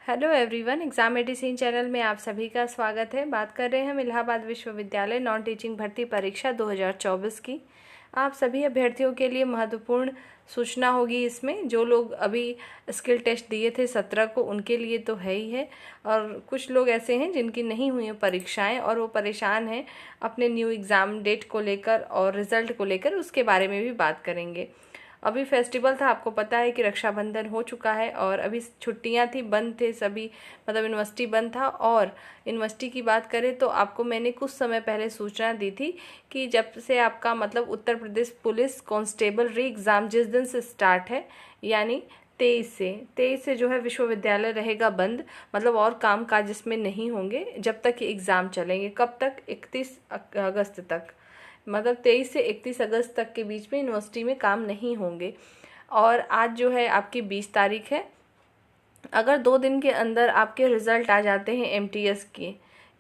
Hello everyone, exam medicine channel में आप सभी का स्वागत है। बात कर रहे हैं हम इलाहाबाद विश्वविद्यालय नॉन टीचिंग भर्ती परीक्षा 2024 की। आप सभी अभ्यर्थियों के लिए महत्वपूर्ण सूचना होगी इसमें। जो लोग अभी स्किल टेस्ट दिए थे 17 को, उनके लिए तो है ही है, और कुछ लोग ऐसे हैं जिनकी नहीं हुई हैं परीक्षाएं और वो परेशान हैं अपने न्यू एग्ज़ाम डेट को लेकर और रिज़ल्ट को लेकर। उसके बारे में भी बात करेंगे। अभी फेस्टिवल था, आपको पता है कि रक्षाबंधन हो चुका है और अभी छुट्टियां थी, बंद थे सभी, मतलब यूनिवर्सिटी बंद था। और यूनिवर्सिटी की बात करें तो आपको मैंने कुछ समय पहले सूचना दी थी कि जब से आपका मतलब उत्तर प्रदेश पुलिस कांस्टेबल री एग्ज़ाम जिस दिन से स्टार्ट है, यानी 23 से जो है विश्वविद्यालय रहेगा बंद। मतलब और काम काज इसमें नहीं होंगे जब तक ये एग्ज़ाम चलेंगे। कब तक? 31 अगस्त तक। मतलब 23 से 31 अगस्त तक के बीच में यूनिवर्सिटी में काम नहीं होंगे। और आज जो है आपकी 20 तारीख है। अगर 2 दिन के अंदर आपके रिज़ल्ट आ जाते हैं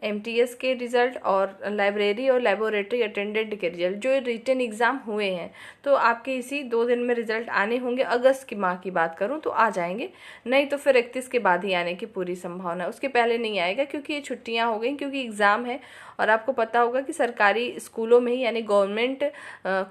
एमटीएस के रिज़ल्ट और लाइब्रेरी और लेबोरेटरी अटेंडेंट के रिज़ल्ट, जो रिटन एग्ज़ाम हुए हैं, तो आपके इसी 2 दिन में रिज़ल्ट आने होंगे। अगस्त की माह की बात करूं तो आ जाएंगे, नहीं तो फिर 31 के बाद ही आने की पूरी संभावना है। उसके पहले नहीं आएगा क्योंकि ये छुट्टियां हो गई, क्योंकि एग्ज़ाम है। और आपको पता होगा कि सरकारी स्कूलों में ही, यानी गवर्नमेंट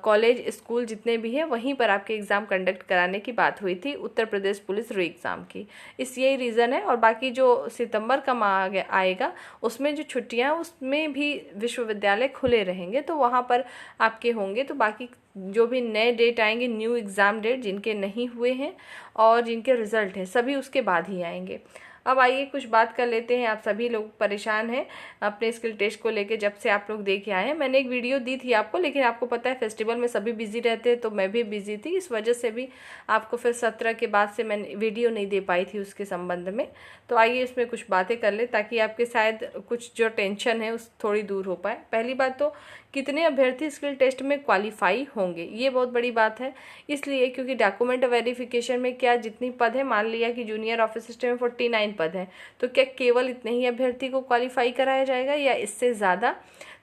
कॉलेज स्कूल जितने भी हैं, वहीं पर आपके एग्ज़ाम कंडक्ट कराने की बात हुई थी उत्तर प्रदेश पुलिस री एग्ज़ाम की। इस यही रीज़न है। और बाकी जो सितंबर का माह आएगा उसमें जो छुट्टियां, उसमें भी विश्वविद्यालय खुले रहेंगे, तो वहाँ पर आपके होंगे। तो बाकी जो भी नए डेट आएंगे, न्यू एग्ज़ाम डेट, जिनके नहीं हुए हैं और जिनके रिज़ल्ट हैं, सभी उसके बाद ही आएंगे। अब आइए कुछ बात कर लेते हैं। आप सभी लोग परेशान हैं अपने स्किल टेस्ट को लेके, जब से आप लोग देख के आए हैं। मैंने एक वीडियो दी थी आपको, लेकिन आपको पता है फेस्टिवल में सभी बिजी रहते हैं, तो मैं भी बिजी थी, इस वजह से भी आपको फिर 17 के बाद से मैं वीडियो नहीं दे पाई थी उसके संबंध में। तो आइए इसमें कुछ बातें कर ले, ताकि आपके शायद कुछ जो टेंशन है उस थोड़ी दूर हो पाए। पहली बात तो, कितने अभ्यर्थी स्किल टेस्ट में क्वालिफाई होंगे, ये बहुत बड़ी बात है। इसलिए क्योंकि डॉक्यूमेंट वेरिफिकेशन में क्या जितनी पद है, मान लिया कि जूनियर ऑफिस असिस्टेंट में 49 पद हैं, तो क्या केवल इतने ही अभ्यर्थी को क्वालिफाई कराया जाएगा या इससे ज़्यादा?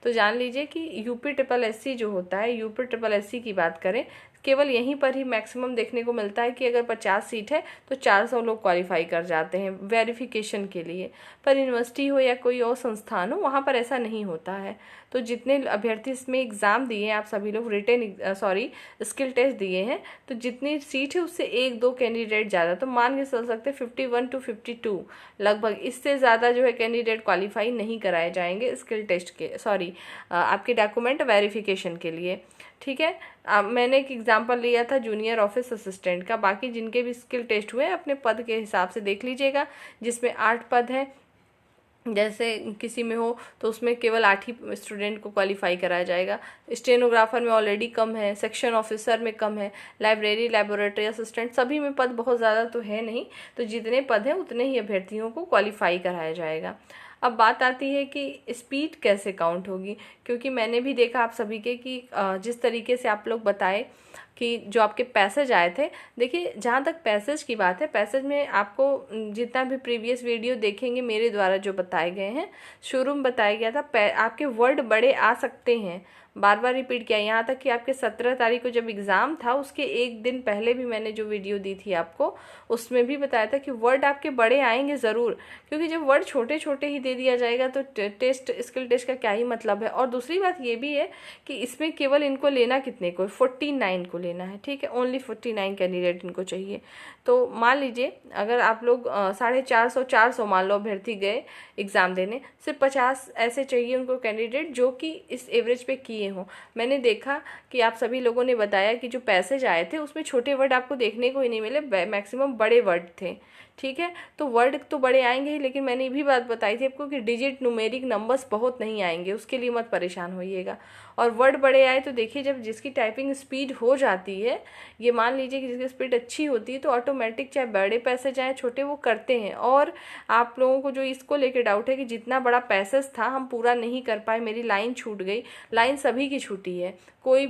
तो जान लीजिए कि यूपी ट्रिपल एससी जो होता है, यूपी ट्रिपल एससी की बात करें, केवल यहीं पर ही मैक्सिमम देखने को मिलता है कि अगर 50 सीट है तो 400 लोग क्वालिफाई कर जाते हैं वेरिफिकेशन के लिए। पर यूनिवर्सिटी हो या कोई और संस्थान हो, वहाँ पर ऐसा नहीं होता है। तो जितने अभ्यर्थी इसमें एग्ज़ाम दिए हैं, आप सभी लोग स्किल टेस्ट दिए हैं, तो जितनी सीट है उससे 1-2 कैंडिडेट ज़्यादा, तो मान के चल सकते 51 to 52 लगभग। इससे ज़्यादा जो है कैंडिडेट क्वालिफाई नहीं कराए जाएंगे स्किल टेस्ट के, आपके डॉक्यूमेंट वेरिफिकेशन के लिए। ठीक है। मैंने एक एग्जांपल लिया था जूनियर ऑफिस असिस्टेंट का। बाकी जिनके भी स्किल टेस्ट हुए अपने पद के हिसाब से देख लीजिएगा, जिसमें 8 पद हैं, जैसे किसी में हो तो उसमें केवल 8 ही स्टूडेंट को क्वालिफाई कराया जाएगा। स्टेनोग्राफर में ऑलरेडी कम है, सेक्शन ऑफिसर में कम है, लाइब्रेरी लेबोरेटरी असिस्टेंट, सभी में पद बहुत ज़्यादा तो है नहीं। तो जितने पद हैं उतने ही अभ्यर्थियों को क्वालिफाई कराया जाएगा। अब बात आती है कि स्पीड कैसे काउंट होगी, क्योंकि मैंने भी देखा आप सभी के कि जिस तरीके से आप लोग बताए कि जो आपके पैसेज आए थे, देखिए जहाँ तक पैसेज की बात है, पैसेज में आपको जितना भी प्रीवियस वीडियो देखेंगे मेरे द्वारा जो बताए गए हैं, शुरू में बताया गया था आपके वर्ड बड़े आ सकते हैं। बार बार रिपीट किया, यहाँ तक कि आपके 17 तारीख को जब एग्ज़ाम था उसके एक दिन पहले भी मैंने जो वीडियो दी थी आपको, उसमें भी बताया था कि वर्ड आपके बड़े आएंगे ज़रूर, क्योंकि जब वर्ड छोटे छोटे ही दे दिया जाएगा तो स्किल टेस्ट का क्या ही मतलब है। और दूसरी बात ये भी है कि इसमें केवल इनको लेना कितने को, 49 को लेना है। ठीक है, ओनली 49 कैंडिडेट इनको चाहिए। तो मान लीजिए अगर आप लोग 450 मान लो अभ्यर्थी गए एग्ज़ाम देने, सिर्फ 50 ऐसे चाहिए उनको कैंडिडेट जो कि इस एवरेज पे किए हों। मैंने देखा कि आप सभी लोगों ने बताया कि जो पैसेज आए थे उसमें छोटे वर्ड आपको देखने को ही नहीं मिले, मैक्सिमम बड़े वर्ड थे। ठीक है, तो वर्ड तो बड़े आएंगे ही, लेकिन मैंने ये भी बात बताई थी आपको कि डिजिट न्यूमेरिक नंबर्स बहुत नहीं आएंगे, उसके लिए मत परेशान होइएगा। और वर्ड बड़े आए तो देखिए, जब जिसकी टाइपिंग स्पीड हो जाती है, ये मान लीजिए कि जिसकी स्पीड अच्छी होती है, तो ऑटोमेटिक चाहे बड़े पैसेज आए छोटे, वो करते हैं। और आप लोगों को जो इसको लेके डाउट है कि जितना बड़ा पैसेज था हम पूरा नहीं कर पाए, मेरी लाइन छूट गई, लाइन सभी की छूटी है। कोई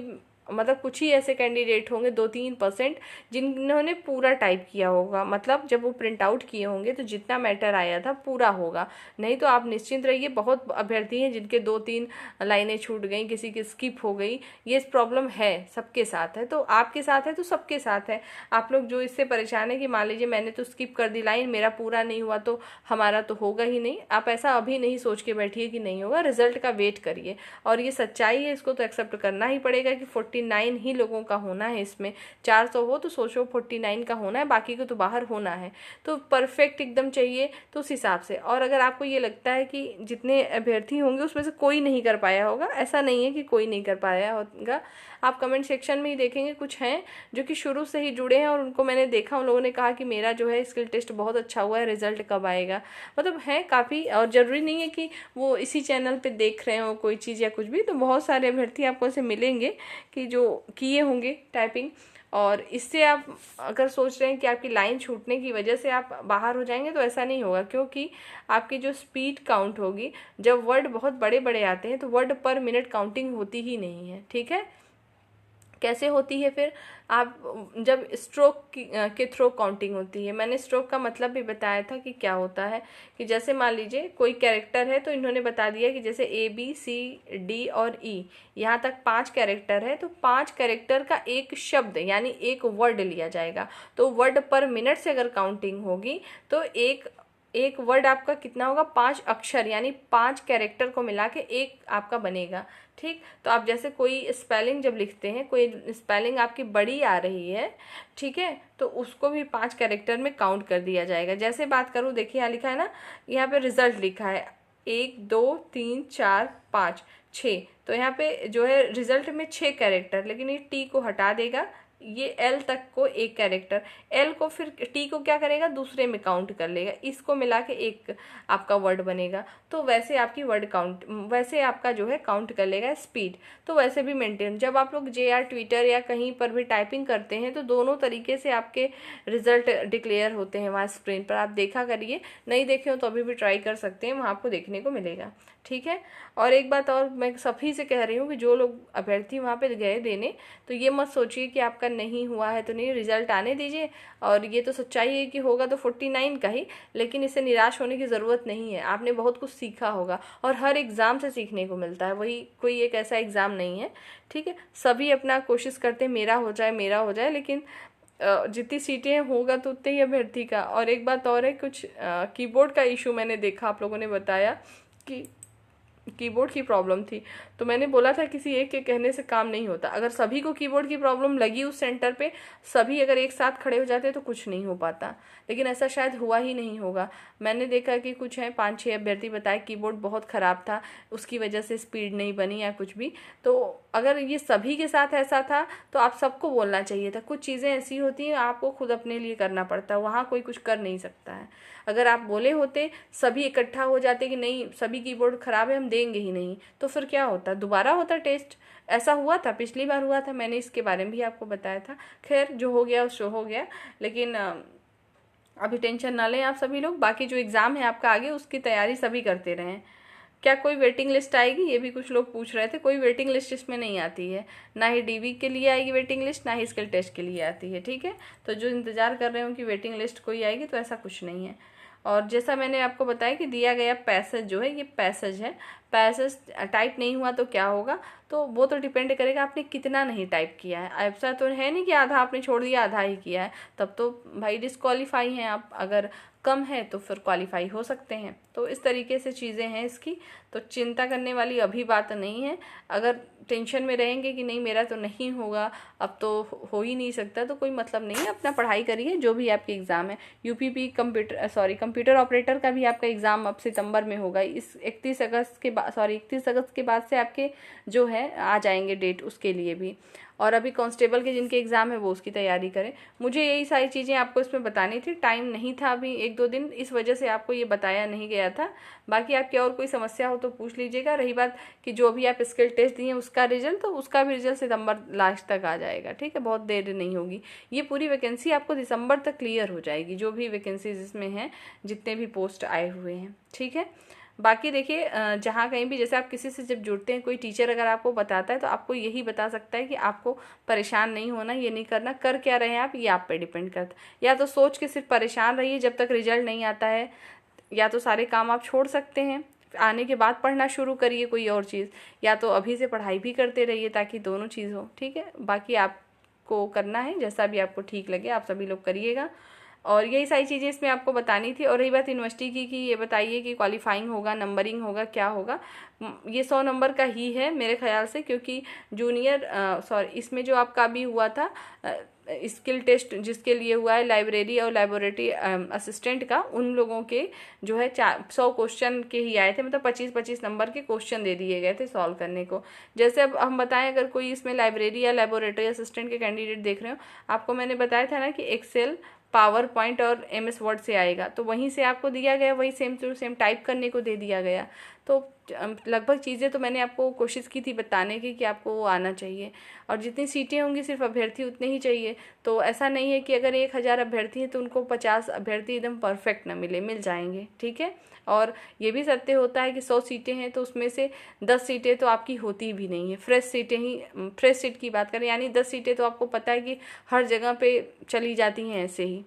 मतलब कुछ ही ऐसे कैंडिडेट होंगे 2-3% जिन्होंने पूरा टाइप किया होगा, मतलब जब वो प्रिंट आउट किए होंगे तो जितना मैटर आया था पूरा होगा। नहीं तो आप निश्चिंत रहिए, बहुत अभ्यर्थी हैं जिनके 2-3 लाइनें छूट गई, किसी की स्किप हो गई। ये प्रॉब्लम है, सबके साथ है, तो आपके साथ है तो सबके साथ है। आप लोग जो इससे परेशान है कि मान लीजिए मैंने तो स्किप कर दी लाइन, मेरा पूरा नहीं हुआ तो हमारा तो होगा ही नहीं, आप ऐसा अभी नहीं सोच के बैठिए कि नहीं होगा। रिजल्ट का वेट करिए, और ये सच्चाई है, इसको तो एक्सेप्ट करना ही पड़ेगा कि 49 ही लोगों का होना है। इसमें 400 हो तो सोचो 49 का होना है, बाकी को तो बाहर होना है। तो परफेक्ट एकदम चाहिए, तो उस हिसाब से। और अगर आपको ये लगता है कि जितने अभ्यर्थी होंगे उसमें से कोई नहीं कर पाया होगा, ऐसा नहीं है कि कोई नहीं कर पाया होगा। आप कमेंट सेक्शन में ही देखेंगे, कुछ हैं जो कि शुरू से ही जुड़े हैं और उनको मैंने देखा, उन लोगों ने कहा कि मेरा जो है स्किल टेस्ट बहुत अच्छा हुआ है, रिजल्ट कब आएगा। मतलब है काफ़ी, और ज़रूरी नहीं है कि वो इसी चैनल पे देख रहे हो कोई चीज़ या कुछ भी। तो बहुत सारे अभ्यर्थी आपको ऐसे मिलेंगे कि जो किए होंगे टाइपिंग, और इससे आप अगर सोच रहे हैं कि आपकी लाइन छूटने की वजह से आप बाहर हो जाएंगे, तो ऐसा नहीं होगा, क्योंकि आपकी जो स्पीड काउंट होगी, जब वर्ड बहुत बड़े बड़े आते हैं तो वर्ड पर मिनट काउंटिंग होती ही नहीं है। ठीक है, कैसे होती है फिर? आप जब स्ट्रोक के थ्रू काउंटिंग होती है। मैंने स्ट्रोक का मतलब भी बताया था कि क्या होता है, कि जैसे मान लीजिए कोई कैरेक्टर है, तो इन्होंने बता दिया कि जैसे ABCD और E, यहाँ तक 5 कैरेक्टर है, तो 5 कैरेक्टर का एक शब्द यानी एक वर्ड लिया जाएगा। तो वर्ड पर मिनट से अगर काउंटिंग होगी तो एक वर्ड आपका कितना होगा, 5 अक्षर यानी 5 कैरेक्टर को मिला के एक आपका बनेगा। ठीक, तो आप जैसे कोई स्पेलिंग जब लिखते हैं, कोई स्पेलिंग आपकी बड़ी आ रही है, ठीक है, तो उसको भी 5 कैरेक्टर में काउंट कर दिया जाएगा। जैसे बात करूँ, देखिए यहाँ लिखा है ना, यहाँ पे रिजल्ट लिखा है 1 2 3 4 5 6, तो यहाँ पे जो है रिजल्ट में 6 कैरेक्टर, लेकिन ये टी को हटा देगा, ये एल तक को एक कैरेक्टर, एल को फिर टी को क्या करेगा, दूसरे में काउंट कर लेगा, इसको मिला के एक आपका वर्ड बनेगा। तो वैसे आपकी वर्ड काउंट, वैसे आपका जो है काउंट कर लेगा स्पीड। तो वैसे भी मेंटेन, जब आप लोग JR ट्विटर या कहीं पर भी टाइपिंग करते हैं तो दोनों तरीके से आपके रिजल्ट डिक्लेयर होते हैं वहाँ स्क्रीन पर, आप देखा करिए। नहीं देखे हो तो अभी भी ट्राई कर सकते हैं, वहाँ आपको देखने को मिलेगा। ठीक है, और एक बात और मैं सभी से कह रही हूँ कि जो लोग अभ्यर्थी वहाँ पे गए देने, तो ये मत सोचिए कि आपका नहीं हुआ है तो नहीं, रिजल्ट आने दीजिए। और ये तो सच्चाई है कि होगा तो 49 का ही, लेकिन इससे निराश होने की ज़रूरत नहीं है। आपने बहुत कुछ सीखा होगा, और हर एग्ज़ाम से सीखने को मिलता है, वही कोई एक ऐसा एग्ज़ाम नहीं है। ठीक है, सभी अपना कोशिश करते हैं मेरा हो जाए मेरा हो जाए, लेकिन जितनी सीटें होगा तो उतने ही अभ्यर्थी का। और एक बात और है, कुछ कीबोर्ड का इशू मैंने देखा, आप लोगों ने बताया कि कीबोर्ड की प्रॉब्लम थी, तो मैंने बोला था किसी एक के कहने से काम नहीं होता। अगर सभी को कीबोर्ड की प्रॉब्लम लगी उस सेंटर पे, सभी अगर एक साथ खड़े हो जाते तो कुछ नहीं हो पाता, लेकिन ऐसा शायद हुआ ही नहीं होगा। मैंने देखा कि कुछ हैं 5-6 अभ्यर्थी बताए कीबोर्ड बहुत ख़राब था, उसकी वजह से स्पीड नहीं बनी या कुछ भी। तो अगर ये सभी के साथ ऐसा था तो आप सबको बोलना चाहिए था। कुछ चीज़ें ऐसी होती हैं आपको खुद अपने लिए करना पड़ता है, वहाँ कोई कुछ कर नहीं सकता है। अगर आप बोले होते, सभी इकट्ठा हो जाते कि नहीं सभी कीबोर्ड ख़राब है हम देंगे ही नहीं, तो फिर क्या होता, दोबारा होता टेस्ट। ऐसा हुआ था, पिछली बार हुआ था, मैंने इसके बारे में भी आपको बताया था। खैर जो हो गया सो हो गया, लेकिन अभी टेंशन ना लें आप सभी लोग। बाकी जो एग्ज़ाम है आपका आगे, उसकी तैयारी सभी करते रहें। क्या कोई वेटिंग लिस्ट आएगी, ये भी कुछ लोग पूछ रहे थे। कोई वेटिंग लिस्ट इसमें नहीं आती है, ना ही DV के लिए आएगी वेटिंग लिस्ट, ना ही स्किल टेस्ट के लिए आती है। ठीक है, तो जो इंतज़ार कर रहे हो कि वेटिंग लिस्ट कोई आएगी, तो ऐसा कुछ नहीं है। और जैसा मैंने आपको बताया कि दिया गया पैसेज जो है, ये पैसेज है, पैसेज टाइप नहीं हुआ तो क्या होगा, तो वो तो डिपेंड करेगा आपने कितना नहीं टाइप किया है। ऐसा तो है नहीं कि आधा आपने छोड़ दिया आधा ही किया है, तब तो भाई डिस्क्वालीफाई हैं आप। अगर कम है तो फिर क्वालिफाई हो सकते हैं। तो इस तरीके से चीज़ें हैं इसकी, तो चिंता करने वाली अभी बात नहीं है। अगर टेंशन में रहेंगे कि नहीं मेरा तो नहीं होगा, अब तो हो ही नहीं सकता, तो कोई मतलब नहीं है, अपना पढ़ाई करिए। जो भी आपके एग्ज़ाम है, UPP कंप्यूटर ऑपरेटर का भी आपका एग्ज़ाम अब सितंबर में होगा। इस 31 अगस्त के बाद से आपके जो है आ जाएंगे डेट उसके लिए भी। और अभी कांस्टेबल के जिनके एग्ज़ाम है वो उसकी तैयारी करें। मुझे यही सारी चीज़ें आपको इसमें बतानी थी, टाइम नहीं था अभी 1-2 दिन, इस वजह से आपको ये बताया नहीं गया था। बाकी आपकी और कोई समस्या हो तो पूछ लीजिएगा। रही बात कि जो भी आप स्किल टेस्ट दिए उसका रिजल्ट, तो उसका भी रिजल्ट सितंबर लास्ट तक आ जाएगा। ठीक है, बहुत देर नहीं होगी। ये पूरी वैकेंसी आपको दिसंबर तक क्लियर हो जाएगी, जो भी वैकेंसीज इसमें हैं, जितने भी पोस्ट आए हुए हैं। ठीक है, बाकी देखिए जहाँ कहीं भी जैसे आप किसी से जब जुड़ते हैं, कोई टीचर अगर आपको बताता है तो आपको यही बता सकता है कि आपको परेशान नहीं होना, ये नहीं करना, कर क्या रहे हैं आप ये आप पे डिपेंड करता है। या तो सोच के सिर्फ परेशान रहिए जब तक रिजल्ट नहीं आता है, या तो सारे काम आप छोड़ सकते हैं, आने के बाद पढ़ना शुरू करिए कोई और चीज़, या तो अभी से पढ़ाई भी करते रहिए ताकि दोनों चीज़ हो। ठीक है, बाकी आपको करना है जैसा भी आपको ठीक लगे, आप सभी लोग करिएगा। और यही सारी चीज़ें इसमें आपको बतानी थी। और रही बात यूनिवर्सिटी की कि ये बताइए कि क्वालिफाइंग होगा, नंबरिंग होगा, क्या होगा। ये 100 नंबर का ही है मेरे ख्याल से, क्योंकि जूनियर इसमें जो आपका अभी हुआ था स्किल टेस्ट जिसके लिए हुआ है लाइब्रेरी और लेबोरेटरी असिस्टेंट का, उन लोगों के जो है 100 क्वेश्चन के ही आए थे, मतलब 25-25 नंबर के क्वेश्चन दे दिए गए थे सॉल्व करने को। जैसे अब हम बताएं, अगर कोई इसमें लाइब्रेरी या लेबोरेटरी असिस्टेंट के कैंडिडेट देख रहे हो, आपको मैंने बताया था ना कि एक्सेल, पावर पॉइंट और MS वर्ड से आएगा, तो वहीं से आपको दिया गया, वही सेम टू सेम टाइप करने को दे दिया गया। तो लगभग चीज़ें तो मैंने आपको कोशिश की थी बताने की कि आपको वो आना चाहिए। और जितनी सीटें होंगी सिर्फ अभ्यर्थी उतने ही चाहिए, तो ऐसा नहीं है कि अगर 1000 अभ्यर्थी हैं तो उनको 50 अभ्यर्थी एकदम परफेक्ट ना मिल जाएंगे। ठीक है, और ये भी सत्य होता है कि 100 सीटें हैं तो उसमें से 10 सीटें तो आपकी होती भी नहीं है, फ्रेश सीट की बात करें, यानी 10 सीटें तो आपको पता है कि हर जगह पे चली जाती हैं ऐसे ही।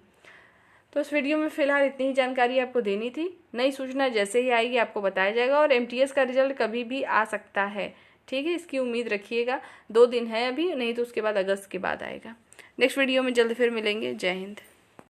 तो इस वीडियो में फिलहाल इतनी ही जानकारी आपको देनी थी। नई सूचना जैसे ही आएगी आपको बताया जाएगा। और MTS का रिजल्ट कभी भी आ सकता है, ठीक है, इसकी उम्मीद रखिएगा। 2 दिन है अभी, नहीं तो उसके बाद अगस्त के बाद आएगा। नेक्स्ट वीडियो में जल्द फिर मिलेंगे। जय हिंद।